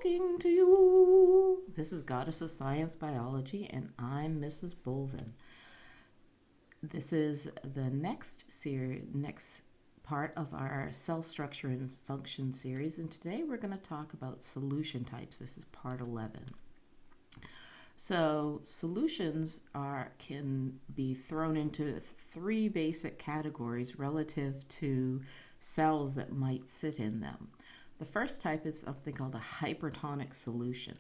talking to you. This is Goddess of Science Biology, and I'm Mrs. Bolvin. This is the next part of our cell structure and function series, and today we're going to talk about solution types. This is part 11. So solutions can be thrown into three basic categories relative to cells that might sit in them. The first type is something called a hypertonic solution.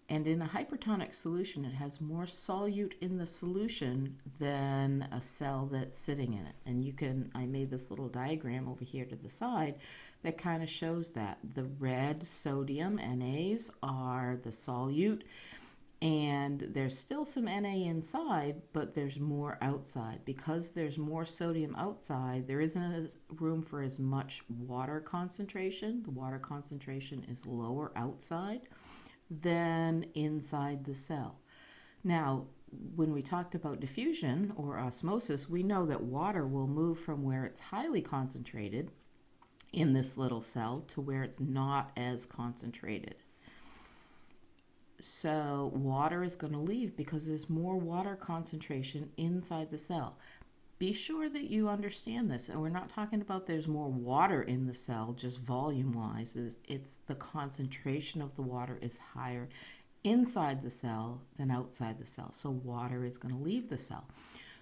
And in a hypertonic solution, it has more solute in the solution than a cell that's sitting in it. And I made this little diagram over here to the side that kind of shows that. The red sodium, NAs, are the solute. And there's still some Na inside, but there's more outside. Because there's more sodium outside, there isn't room for as much water concentration. The water concentration is lower outside than inside the cell. Now, when we talked about diffusion or osmosis, we know that water will move from where it's highly concentrated in this little cell to where it's not as concentrated. So water is going to leave because there's more water concentration inside the cell. Be sure that you understand this. And we're not talking about there's more water in the cell, just volume-wise. It's the concentration of the water is higher inside the cell than outside the cell. So water is going to leave the cell.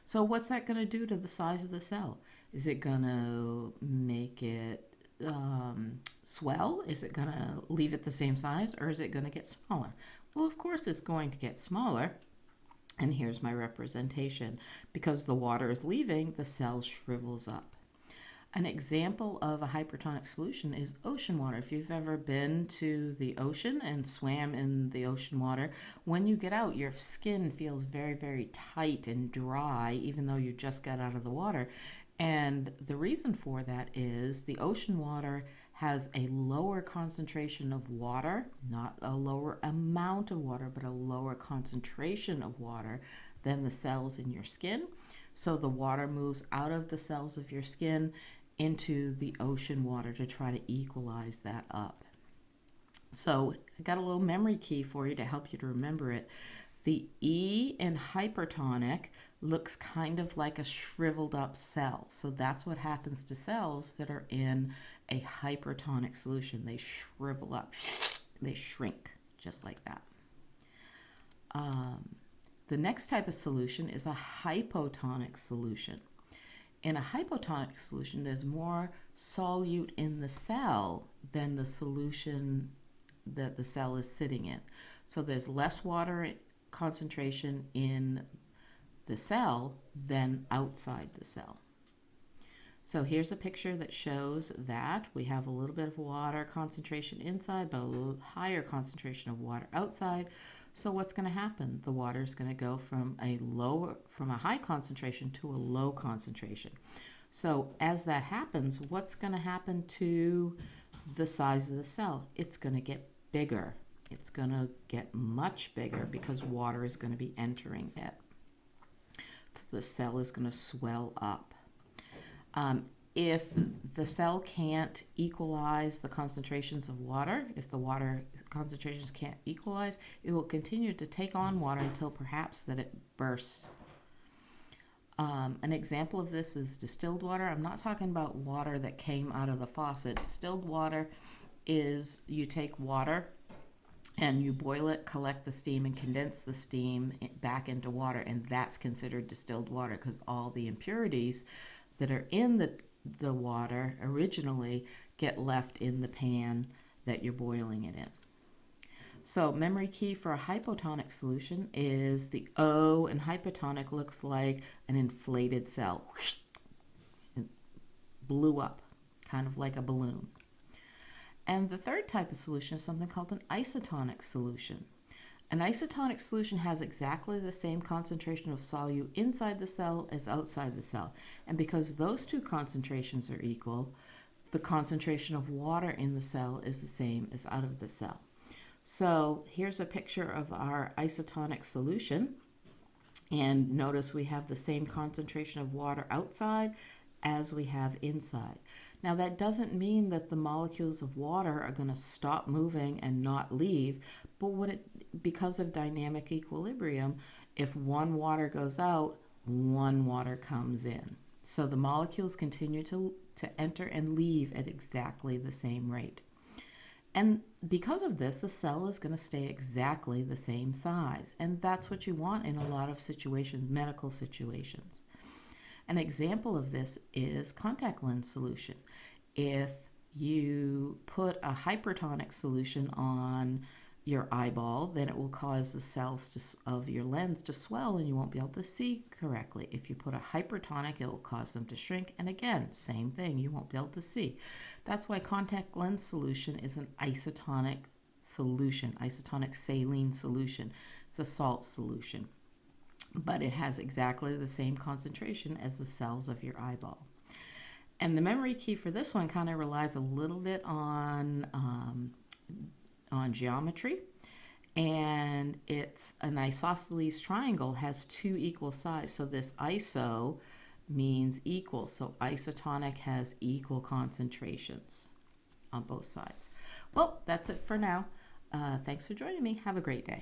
So what's that going to do to the size of the cell? Is it going to make it swell? Is it going to leave it the same size, or is it going to get smaller? Well, of course it's going to get smaller, and here's my representation. Because the water is leaving, the cell shrivels up. An example of a hypertonic solution is ocean water. If you've ever been to the ocean and swam in the ocean water, when you get out, your skin feels very, very tight and dry, even though you just got out of the water. And the reason for that is the ocean water has a lower concentration of water, not a lower amount of water, but a lower concentration of water than the cells in your skin. So the water moves out of the cells of your skin into the ocean water to try to equalize that up. So I got a little memory key for you to help you to remember it. The E in hypertonic looks kind of like a shriveled up cell. So that's what happens to cells that are in a hypertonic solution. They shrivel up, they shrink, just like that. The next type of solution is a hypotonic solution. In a hypotonic solution, there's more solute in the cell than the solution that the cell is sitting in. So there's less water concentration in the cell than outside the cell. So here's a picture that shows that we have a little bit of water concentration inside, but a little higher concentration of water outside. So what's going to happen? The water is going to go from a high concentration to a low concentration. So as that happens, what's going to happen to the size of the cell? It's going to get bigger. It's going to get much bigger because water is going to be entering it. So the cell is going to swell up. If the cell can't equalize the concentrations of water, if the water concentrations can't equalize, it will continue to take on water until perhaps that it bursts. An example of this is distilled water. I'm not talking about water that came out of the faucet. Distilled water is you take water and you boil it, collect the steam, and condense the steam back into water, and that's considered distilled water because all the impurities that are in the water originally get left in the pan that you're boiling it in. So memory key for a hypotonic solution is the O in hypotonic looks like an inflated cell. It blew up, kind of like a balloon. And the third type of solution is something called an isotonic solution. An isotonic solution has exactly the same concentration of solute inside the cell as outside the cell. And because those two concentrations are equal, the concentration of water in the cell is the same as out of the cell. So here's a picture of our isotonic solution. And notice we have the same concentration of water outside as we have inside. Now, that doesn't mean that the molecules of water are going to stop moving and not leave, but because of dynamic equilibrium, if one water goes out, one water comes in. So the molecules continue to enter and leave at exactly the same rate. And because of this, the cell is going to stay exactly the same size. And that's what you want in a lot of situations, medical situations. An example of this is contact lens solution. If you put a hypertonic solution on your eyeball, then it will cause the cells of your lens to swell and you won't be able to see correctly. If you put a hypertonic, it will cause them to shrink. And again, same thing, you won't be able to see. That's why contact lens solution is an isotonic solution, isotonic saline solution. It's a salt solution, but it has exactly the same concentration as the cells of your eyeball. And the memory key for this one kind of relies a little bit on geometry. And it's an isosceles triangle has two equal sides. So this iso means equal. So isotonic has equal concentrations on both sides. Well, that's it for now. Thanks for joining me. Have a great day.